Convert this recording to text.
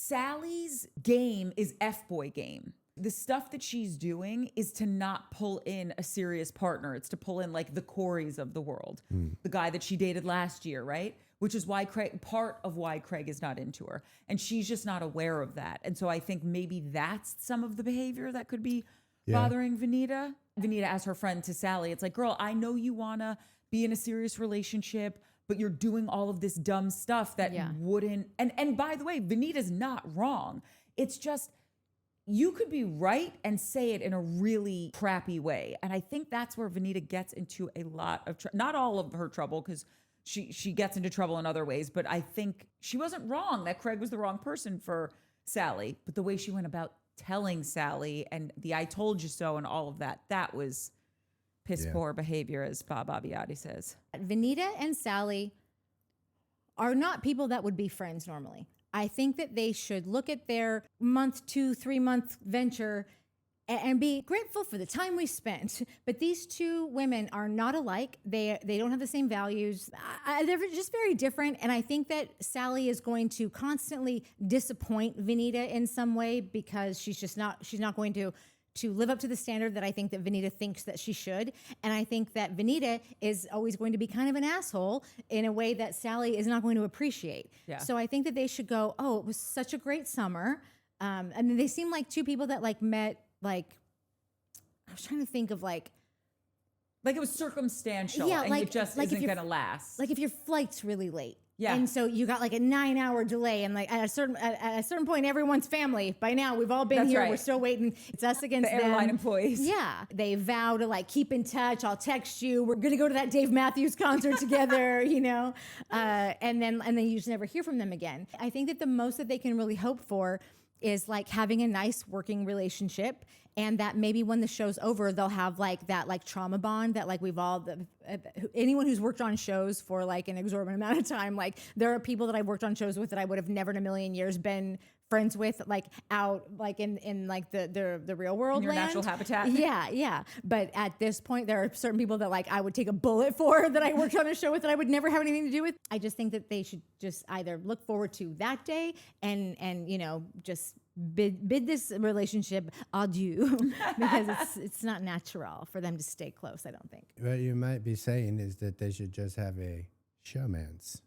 Sally's game is F-boy game. The stuff that she's doing is to not pull in a serious partner. It's to pull in like the Coreys of the world, the guy that she dated last year, right? Which is why part of why Craig is not into her. And she's just not aware of that. And so I think maybe that's some of the behavior that could be bothering Venita. Venita, as her friend to Sally, it's like, girl, I know you want to be in a serious relationship, but you're doing all of this dumb stuff that wouldn't. And by the way, Venita's not wrong. It's just, you could be right and say it in a really crappy way. And I think that's where Venita gets into a lot of not all of her trouble, because she gets into trouble in other ways. But I think she wasn't wrong that Craig was the wrong person for Sally. But the way she went about telling Sally and the I told you so and all of that, that was piss poor behavior, as Bob Abbiati says. Venita and Sally are not people that would be friends normally. I think that they should look at their month, 2-3 month venture and be grateful for the time we spent. But these two women are not alike. They don't have the same values. They're just very different. And I think that Sally is going to constantly disappoint Venita in some way, because she's not going to live up to the standard that I think that Venita thinks that she should. And I think that Venita is always going to be kind of an asshole in a way that Sally is not going to appreciate. Yeah. So I think that they should go, oh, it was such a great summer. And they seem like two people that like met, like, I was trying to think of like it was circumstantial, and it just isn't going to last. Like if your flight's really late. Yeah. And so you got like a 9-hour delay, and like at a certain point, everyone's family. By now, we've all been here. Right. We're still waiting. It's us against the them. airline employees. Yeah. They vow to like keep in touch. I'll text you. We're gonna go to that Dave Matthews concert together, you know. And then you just never hear from them again. I think that the most that they can really hope for is like having a nice working relationship, and that maybe when the show's over, they'll have like that like trauma bond that like we've all, anyone who's worked on shows for like an exorbitant amount of time, like there are people that I've worked on shows with that I would have never in a million years been friends with, like out like in like the real world, in your land. natural habitat. Yeah. But at this point, there are certain people that like I would take a bullet for, that I worked on a show with, that I would never have anything to do with. I just think that they should just either look forward to that day and you know, just bid this relationship adieu, because it's not natural for them to stay close, I don't think. What you might be saying is that they should just have a showmance.